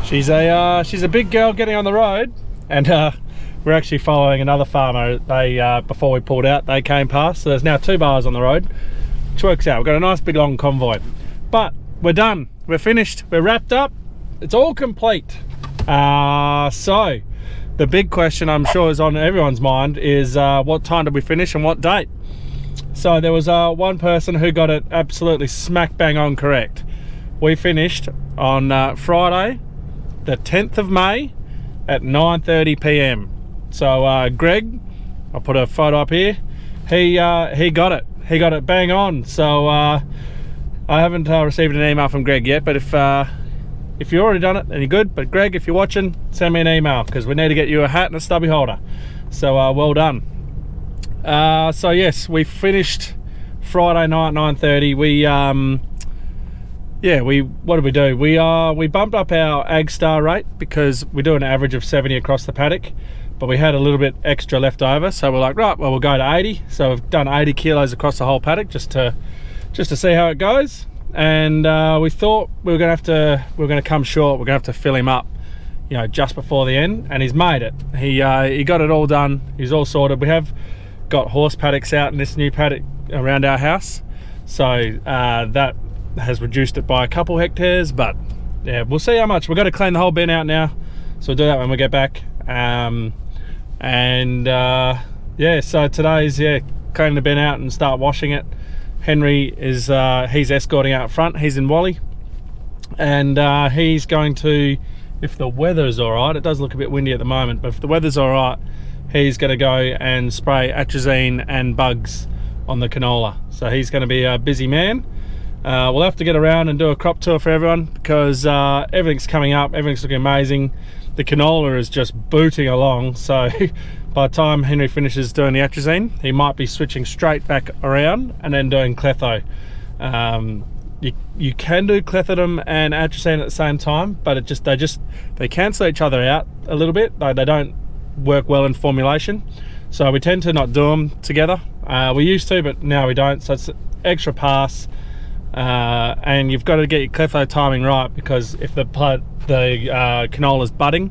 She's a big girl getting on the road, and we're actually following another farmer. They before we pulled out, they came past, so there's now 2 bars on the road, which works out. We've got a nice big long convoy, but we're done, we're finished, we're wrapped up, it's all complete. So the big question I'm sure is on everyone's mind is what time did we finish and what date? So there was one person who got it absolutely smack bang on correct. We finished on Friday the 10th of May at 9:30 p.m. So Greg, I'll put a photo up here, he got it bang on. So I haven't received an email from Greg yet, but if you've already done it, then you're good. But Greg, if you're watching, send me an email, because we need to get you a hat and a stubby holder. So well done. So yes, we finished Friday night 9:30. What did we do? We bumped up our ag star rate because we do an average of 70 across the paddock, but we had a little bit extra left over, so we're like, right, well, we'll go to 80. So we've done 80 kilos across the whole paddock just to see how it goes. And we thought we were going to come short. We're going to have to fill him up, just before the end, and he's made it. He got it all done. He's all sorted. We have got horse paddocks out in this new paddock around our house, so that has reduced it by a couple hectares, but yeah, we'll see how much. We've got to clean the whole bin out now, so we'll do that when we get back. So today's cleaning the bin out and start washing it. Henry is he's escorting out front. He's in Wally, and he's going to, if the weather's all right, it does look a bit windy at the moment, but if the weather's all right, he's going to go and spray atrazine and bugs on the canola. So he's going to be a busy man. We'll have to get around and do a crop tour for everyone, because everything's coming up, everything's looking amazing. The canola is just booting along, so by the time Henry finishes doing the atrazine, he might be switching straight back around and then doing cletho. You can do clethodim and atrazine at the same time, but they cancel each other out a little bit. They don't work well in formulation, so we tend to not do them together. We used to, but now we don't, so it's extra pass. And you've got to get your cletho timing right, because if the canola's budding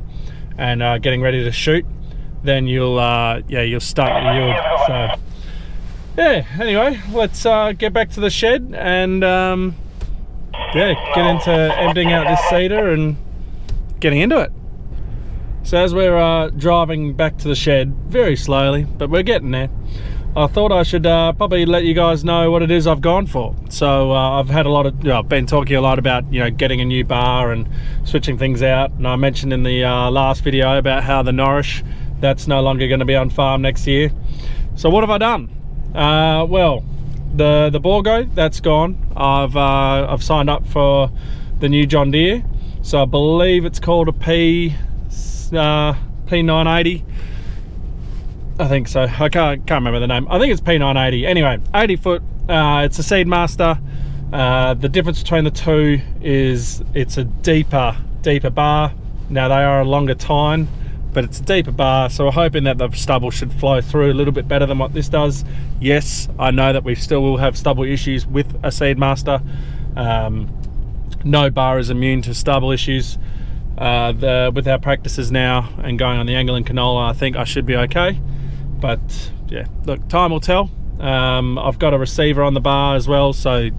and getting ready to shoot, then you'll start your yield. So yeah, anyway, let's get back to the shed and get into emptying out this seeder and getting into it. So as we're driving back to the shed, very slowly, but we're getting there, I thought I should probably let you guys know what it is I've gone for. So I've had I've been talking a lot about getting a new bar and switching things out, and I mentioned in the last video about how the Norrish, that's no longer going to be on farm next year. So what have I done? Well, the Borgo, that's gone. I've signed up for the new John Deere, so I believe it's called a P980. I think so. I can't remember the name. I think it's P980. Anyway, 80 foot. It's a Seedmaster. The difference between the two is it's a deeper bar. Now they are a longer tine, but it's a deeper bar, so we're hoping that the stubble should flow through a little bit better than what this does. Yes, I know that we still will have stubble issues with a Seedmaster. No bar is immune to stubble issues. With our practices now and going on the Angle and Canola, I think I should be okay. But yeah, look, time will tell. I've got a receiver on the bar as well, so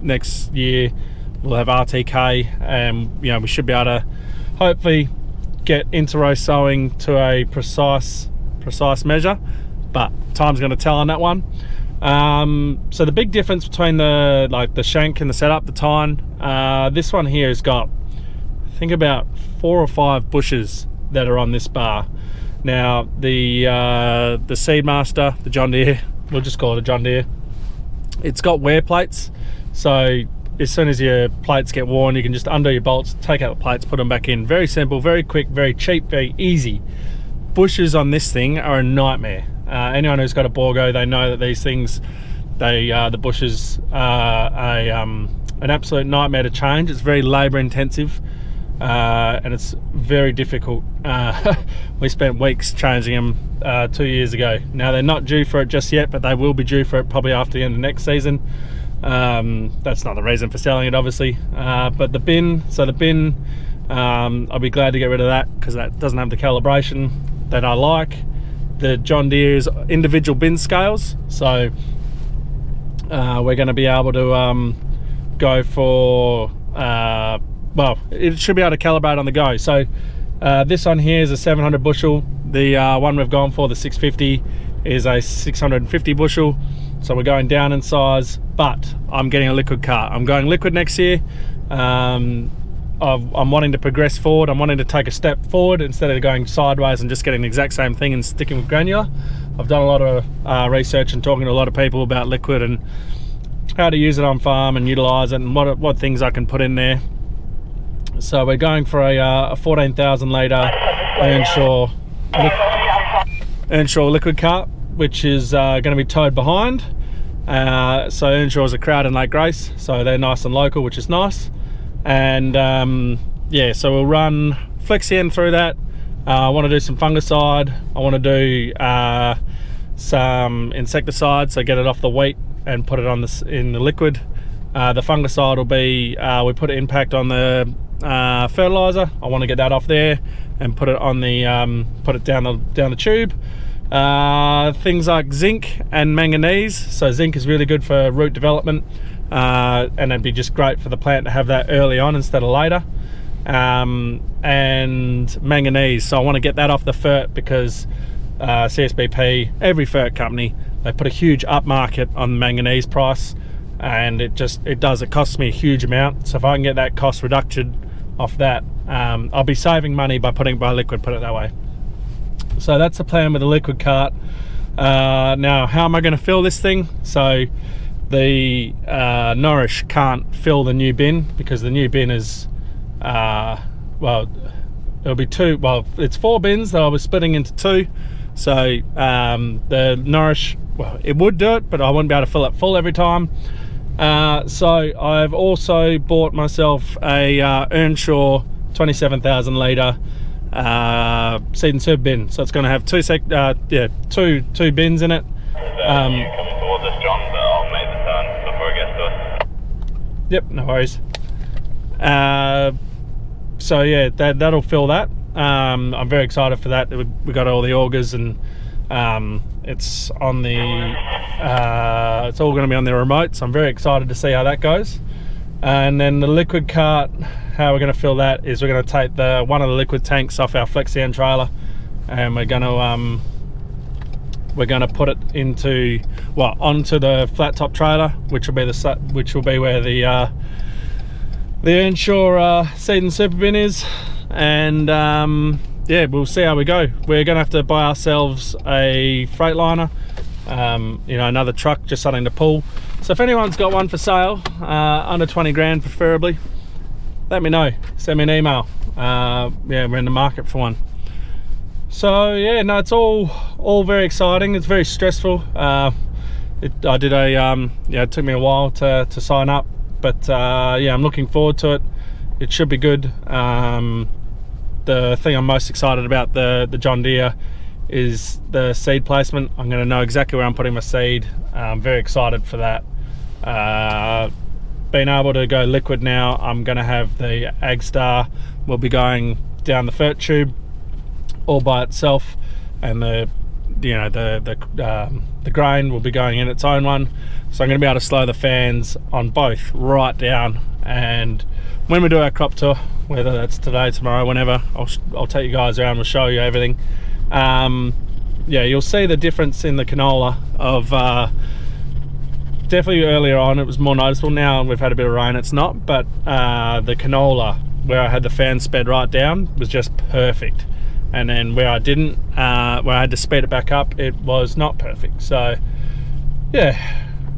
next year we'll have RTK, and we should be able to hopefully get inter-row sowing to a precise measure, but time's going to tell on that one. So the big difference between the shank and the setup, the tine, this one here has got, I think, about 4 or 5 bushes that are on this bar. Now the Seedmaster, the John Deere, we'll just call it a John Deere, it's got wear plates, so as soon as your plates get worn, you can just undo your bolts, take out the plates, put them back in. Very simple, very quick, very cheap, very easy. Bushes on this thing are a nightmare. Anyone who's got a Borgo, they know that these things, the bushes are an absolute nightmare to change. It's very labor intensive. And it's very difficult. We spent weeks changing them 2 years ago. Now they're not due for it just yet, but they will be due for it probably after the end of next season. That's not the reason for selling it, obviously. But the bin, I'll be glad to get rid of that because that doesn't have the calibration that I like. The John Deere's individual bin scales, so we're going to be able to go for well, it should be able to calibrate on the go. So this one here is a 700 bushel. The one we've gone for, the 650, is a 650 bushel. So we're going down in size, but I'm getting a liquid cart. I'm going liquid next year. I'm wanting to progress forward. I'm wanting to take a step forward instead of going sideways and just getting the exact same thing and sticking with granular. I've done a lot of research and talking to a lot of people about liquid and how to use it on farm and utilize it and what things I can put in there. So we're going for a 14,000 litre Earnshaw liquid cart, which is going to be towed behind. So Earnshaw's a crowd in Lake Grace, so they're nice and local, which is nice. And yeah, so we'll run Flexian through that. I want to do some fungicide. I want to do some insecticide, so get it off the wheat and put it on in the liquid. The fungicide will be we put impact on the fertilizer. I want to get that off there and put it on the put it down the tube. Things like zinc and manganese. So zinc is really good for root development, and it'd be just great for the plant to have that early on instead of later. And manganese, so I want to get that off the fert because CSBP, every fert company, they put a huge upmarket on the manganese price, and it costs me a huge amount. So if I can get that cost reduction off that, I'll be saving money by putting it by liquid, put it that way. So that's the plan with the liquid cart. Now, how am I going to fill this thing? So the Nourish can't fill the new bin because the new bin is well, it'll be two. Well, it's 4 bins that I was splitting into 2. So the Nourish, well, it would do it, but I wouldn't be able to fill it full every time. So I've also bought myself a Earnshaw 27,000 litre seed and super bin. So it's going to have two bins in it. Coming towards us, John, but I'll make the turn before it gets to us. Yep, no worries. So yeah, that'll fill that. I'm very excited for that. We got all the augers, and it's on the it's all going to be on the remote, so I'm very excited to see how that goes. And then the liquid cart, how we're going to fill that is we're going to take one of the liquid tanks off our Flexian trailer, and we're going to put it onto the flat top trailer, which will be where the Earnshaw seed and super bin is. And yeah, we'll see how we go. We're gonna have to buy ourselves a Freightliner, another truck, just something to pull. So if anyone's got one for sale, under 20 grand preferably, let me know, send me an email. Yeah, we're in the market for one. So yeah, no, it's all very exciting. It's very stressful. It took me a while to sign up, but yeah, I'm looking forward to it. It should be good. The thing I'm most excited about the John Deere is the seed placement. I'm going to know exactly where I'm putting my seed. I'm very excited for that. Being able to go liquid now, I'm going to have the AgStar will be going down the fert tube all by itself, and the grain will be going in its own one. So I'm going to be able to slow the fans on both right down, and when we do our crop tour, whether that's today, tomorrow, whenever, I'll take you guys around, we'll show you everything. Yeah, you'll see the difference in the canola of definitely earlier on it was more noticeable. Now we've had a bit of rain, it's not, but the canola where I had the fan sped right down was just perfect, and then where I didn't, where I had to speed it back up, it was not perfect. So yeah,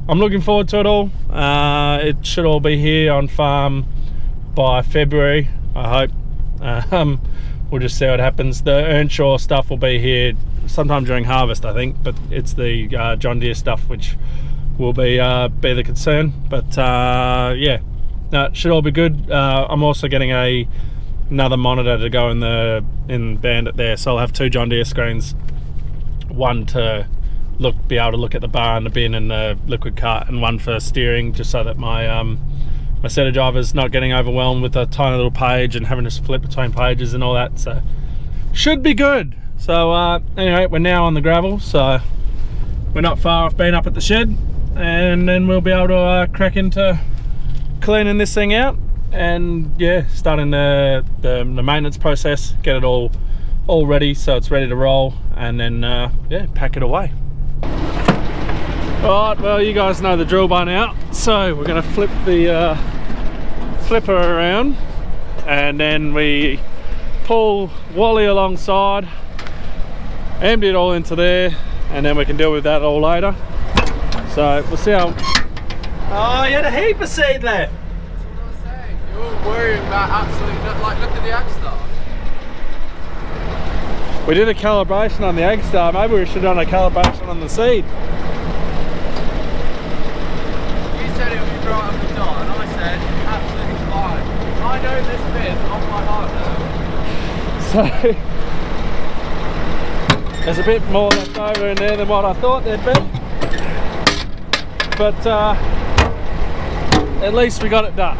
I'm looking forward to it all. It should all be here on farm by February, I hope. We'll just see what happens. The Earnshaw stuff will be here sometime during harvest, I think, but it's the John Deere stuff which will be the concern. But yeah, no, it should all be good. I'm also getting another monitor to go in Bandit there, so I'll have 2 John Deere screens, one to be able to look at the bar and the bin and the liquid cart, and one for steering, just so that my my set of drivers not getting overwhelmed with a tiny little page and having to flip between pages and all that, so should be good. So anyway, we're now on the gravel, so we're not far off being up at the shed, and then we'll be able to crack into cleaning this thing out and yeah, starting the maintenance process, get it all ready so it's ready to roll, and then yeah, pack it away. Alright, well, you guys know the drill by now, so we're going to flip the flipper around, and then we pull Wally alongside, empty it all into there, and then we can deal with that all later. So we'll see how... Oh, you had a heap of seed left! That's what I was saying. You're all worrying about absolutely not, like, look at the Agstar. We did a calibration on the Agstar, maybe we should have done a calibration on the seed. You said it would be right up the dot, and I said absolutely fine. I know this bit off my heart now. So there's a bit more left over in there than what I thought there'd be, but at least we got it done.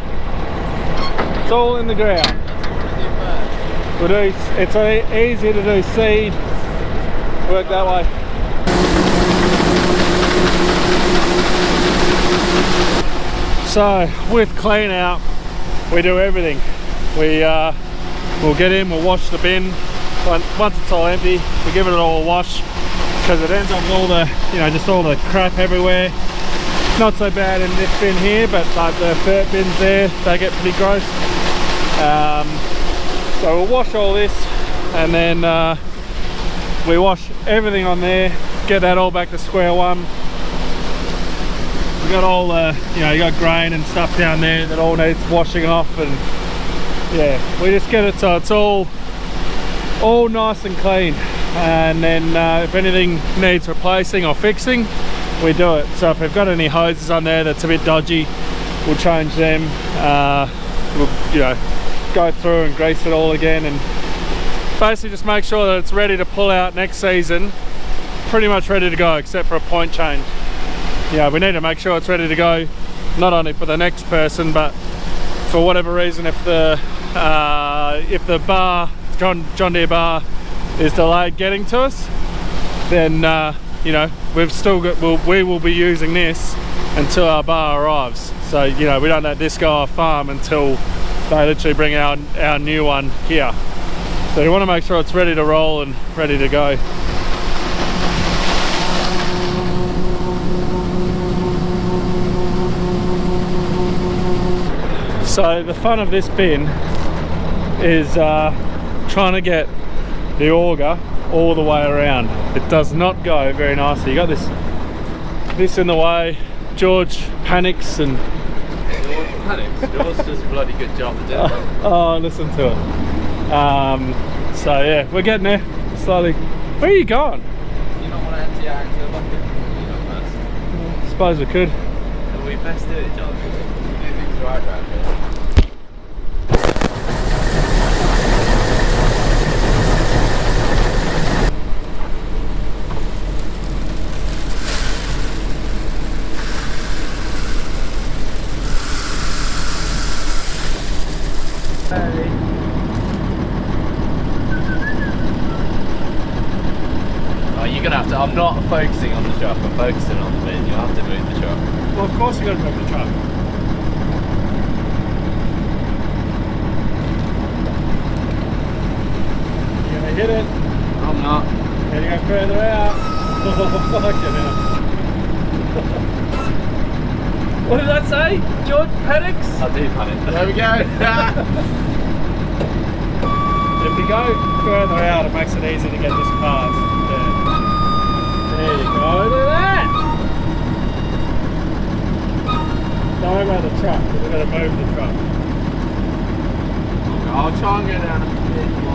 It's all in the ground. We'll do, it's easier to do seed work that way. So with clean out, we do everything. We'll get in, we'll wash the bin. Once it's all empty, we give it all a wash, because it ends up with all the, you know, just all the crap everywhere. Not so bad in this bin here, but like the fert bins there, they get pretty gross. So we'll wash all this, and then we wash everything on there, get that all back to square one. We got all the, you know, you got grain and stuff down there that all needs washing off, and yeah, we just get it so it's all nice and clean. And then if anything needs replacing or fixing, we do it. So if we've got any hoses on there that's a bit dodgy, we'll change them. We'll, you know, go through and grease it all again, and basically just make sure that it's ready to pull out next season, pretty much ready to go, except for a point change. Yeah, we need to make sure it's ready to go, not only for the next person, but for whatever reason, if the bar, John Deere bar, is delayed getting to us, then you know, we've still got, we will be using this until our bar arrives. So you know, we don't let this go off farm until they literally bring our new one here. So you want to make sure it's ready to roll and ready to go. So the fun of this bin is trying to get the auger all the way around. It does not go very nicely. You got this in the way. George panics and Yours does a bloody good job of doing it. Oh, listen to it. So yeah, we're getting there slowly. Where are you going? You don't want to empty out into the bucket? You know first. I suppose we could. We best do it, John. We do things right around here. Oh, you're gonna have to. I'm not focusing on the truck. I'm focusing on the bin. You'll have to move the truck. Well, of course you got to move the truck. You're gonna hit it. I'm not. You're gonna go further out. Oh, fucking hell. What did that say? George panics? I do panic. There we go. If you go further out, it makes it easy to get this past. Yeah. There you go. Look at that! Don't worry about the truck, because we're going to move the truck. Okay, I'll try and go down a bit more.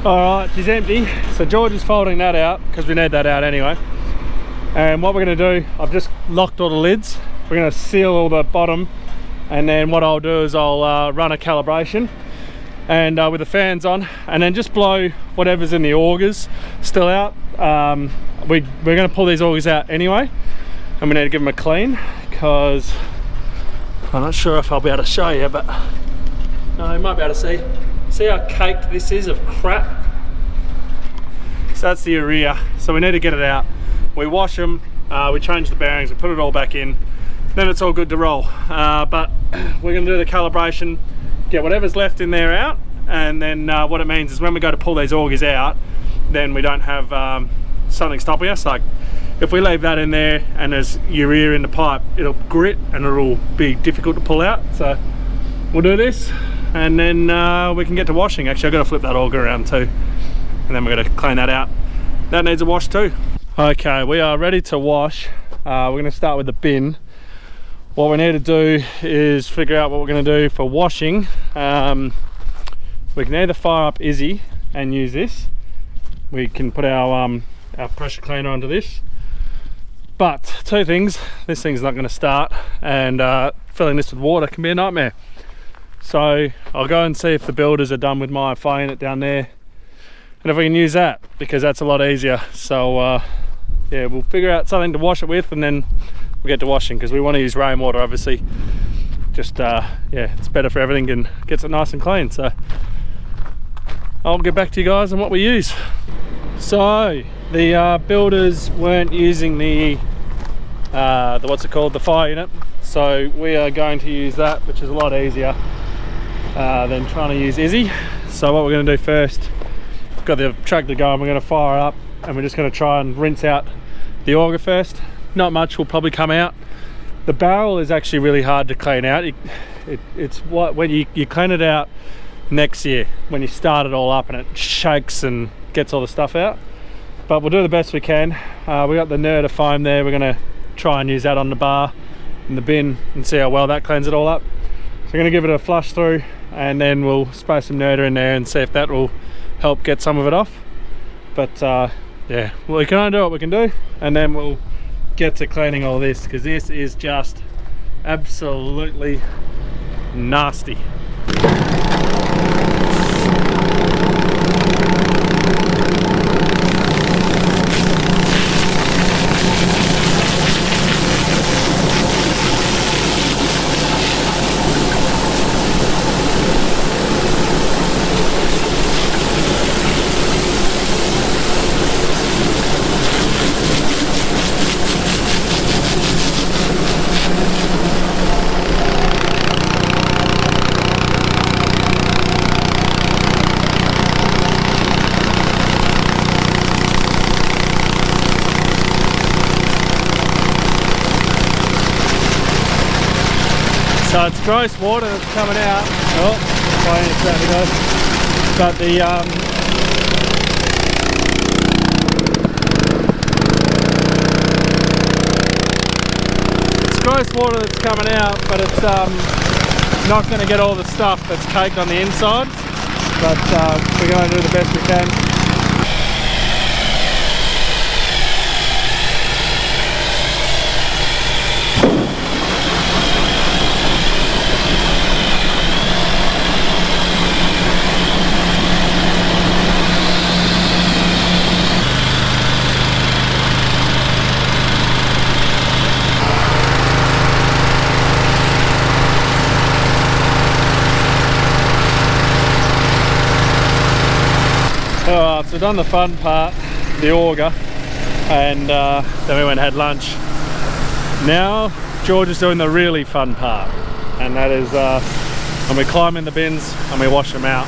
Alright, she's empty. So George is folding that out, because we need that out anyway. And what we're going to do, I've just locked all the lids. we're going to seal all the bottom, and then what I'll do is I'll run a calibration and with the fans on, and then just blow whatever's in the augers still out. We're going to pull these augers out anyway, and we need to give them a clean, because I'm not sure if I'll be able to show you, but no, you might be able to see how caked this is of crap. So that's the urea, so we need to get it out. We wash them, we change the bearings, we put it all back in, then it's all good to roll. But we're going to do the calibration, get whatever's left in there out, and then what it means is when we go to pull these augers out, then we don't have something stopping us. Like if we leave that in there and there's urea in the pipe, it'll grit and it'll be difficult to pull out. So we'll do this, and then we can get to washing. Actually, I've got to flip that auger around too, and then we're going to clean that out. That needs a wash too. Okay, we are ready to wash. We're going to start with the bin. What we need to do is figure out what we're going to do for washing. We can either fire up Izzy and use this. We can put our pressure cleaner onto this. But two things, this thing's not going to start, and filling this with water can be a nightmare. So I'll go and see if the builders are done with my fire unit down there, and if we can use that, because that's a lot easier. So yeah, we'll figure out something to wash it with, and then we'll get to washing, because we want to use rainwater obviously. Just yeah, it's better for everything and gets it nice and clean. So I'll get back to you guys on what we use. So the builders weren't using the what's it called, the fire unit, so we are going to use that, which is a lot easier than trying to use Izzy. So what we're going to do first, we've got the tractor going, we're going to fire up, and we're just going to try and rinse out the auger first. Not much will probably come out. The barrel is actually really hard to clean out. It's what, when you clean it out next year, when you start it all up and it shakes and gets all the stuff out. But we'll do the best we can. We got the Nerda foam there. We're going to try and use that on the bar in the bin and see how well that cleans it all up. So we're going to give it a flush through, and then we'll spray some Nerda in there and see if that will help get some of it off. But yeah, well, we can only do what we can do, and then we'll get to cleaning all this, because this is just absolutely nasty. So it's gross water that's coming out. Oh, there we go. But the it's gross water that's coming out, but it's not going to get all the stuff that's caked on the inside. But we're going to do the best we can. Alright, so we've done the fun part, the auger, and then we went and had lunch. Now George is doing the really fun part, and that is when we climb in the bins and we wash them out.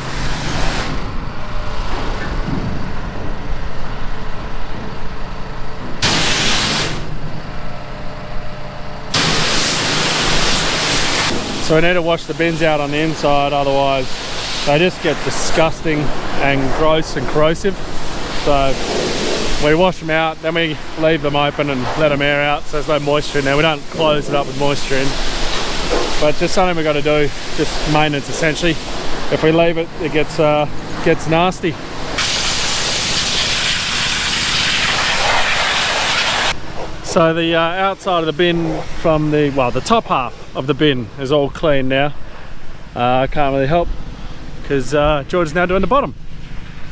So we need to wash the bins out on the inside, otherwise they just get disgusting and gross and corrosive. So we wash them out, then we leave them open and let them air out, so there's no moisture in there. We don't close it up with moisture in, but just something we've got to do, just maintenance essentially. If we leave it, it gets nasty. So the outside of the bin from the, well, the top half of the bin is all clean now. I can't really help because George is now doing the bottom.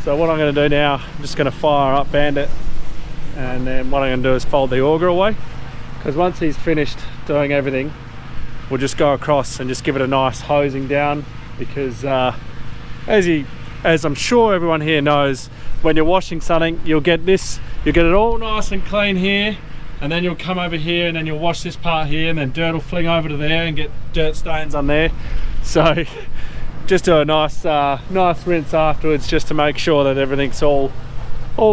So what I'm going to do now, I'm just going to fire up Bandit, and then what I'm going to do is fold the auger away, because once he's finished doing everything, we'll just go across and just give it a nice hosing down, because as I'm sure everyone here knows, when you're washing something, you'll get it all nice and clean here, and then you'll come over here and then you'll wash this part here, and then dirt will fling over to there and get dirt stains on there. So just do a nice rinse afterwards, just to make sure that everything's all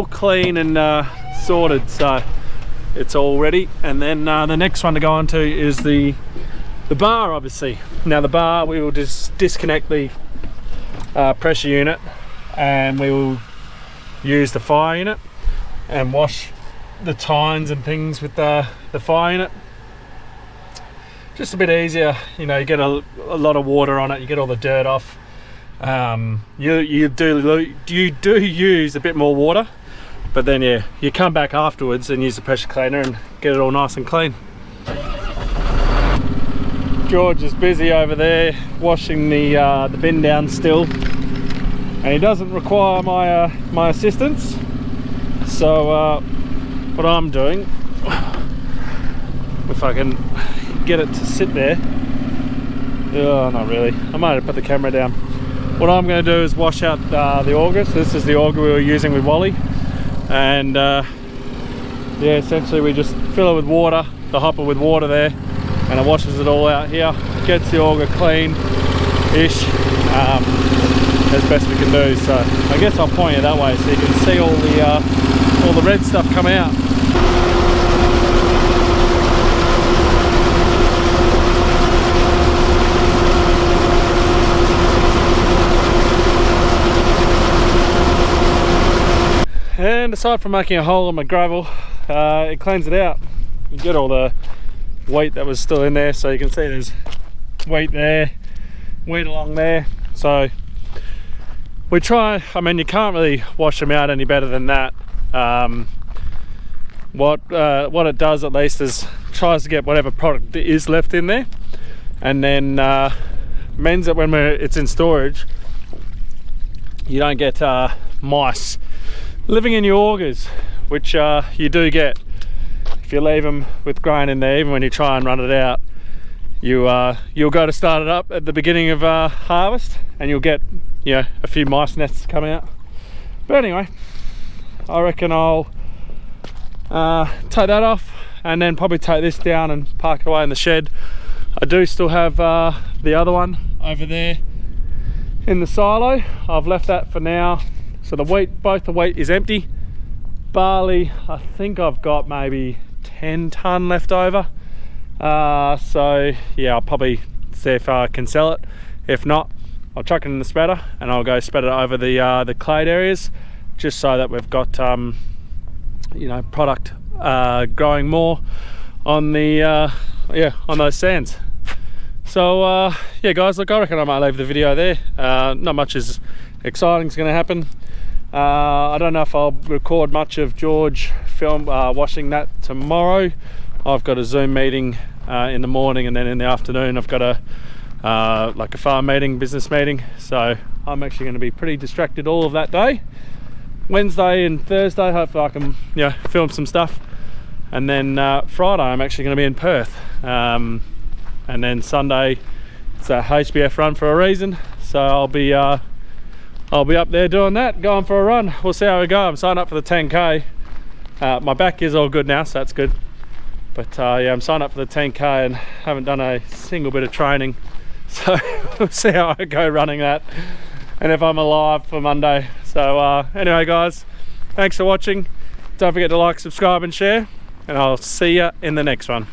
clean and sorted, so it's all ready. And then the next one to go on to is the bar, obviously. Now the bar, we will just disconnect the pressure unit, and we will use the fire unit and wash the tines and things with the fire unit. Just a bit easier, you know, you get a lot of water on it, you get all the dirt off. You do use a bit more water, but then yeah, you come back afterwards and use the pressure cleaner and get it all nice and clean. George is busy over there washing the bin down still, and he doesn't require my assistance. So what I'm doing, if I can get it to sit there, oh, not really, I might have put the camera down. What I'm going to do is wash out the auger. So this is the auger we were using with Wally, and yeah, essentially we just fill it with water, the hopper with water there, and it washes it all out here, gets the auger clean-ish, as best we can do. So I guess I'll point you that way so you can see all the red stuff come out. And aside from making a hole in my gravel, it cleans it out. You get all the wheat that was still in there, so you can see there's wheat there, wheat along there. So we try, I mean, you can't really wash them out any better than that. What it does at least is tries to get whatever product is left in there, and then means that when it's in storage, you don't get mice living in your augers, which you do get if you leave them with grain in there. Even when you try and run it out, you'll go to start it up at the beginning of harvest, and you'll get, you know, a few mice nests come out. But anyway, I reckon I'll take that off, and then probably take this down and park it away in the shed. I do still have the other one over there in the silo. I've left that for now. So the wheat, both the wheat is empty. Barley, I think I've got maybe 10 tonne left over. So yeah, I'll probably see if I can sell it. If not, I'll chuck it in the spreader and I'll go spread it over the clade areas, just so that we've got you know, product growing more on the yeah, on those sands. So yeah guys, look, I reckon I might leave the video there. Not much is exciting is going to happen. I don't know if I'll record much of George washing that tomorrow. I've got a Zoom meeting in the morning, and then in the afternoon I've got a like a farm meeting, business meeting, so I'm actually going to be pretty distracted all of that day. Wednesday and Thursday, hopefully I can, you know, film some stuff, and then Friday I'm actually going to be in Perth, and then Sunday it's a HBF run for a reason, so I'll be up there doing that, going for a run. We'll see how we go. I'm signed up for the 10k. My back is all good now, so that's good. But yeah, I'm signed up for the 10k and haven't done a single bit of training, so we'll see how I go running that, and if I'm alive for Monday. So anyway guys, thanks for watching. Don't forget to like, subscribe and share, and I'll see you in the next one.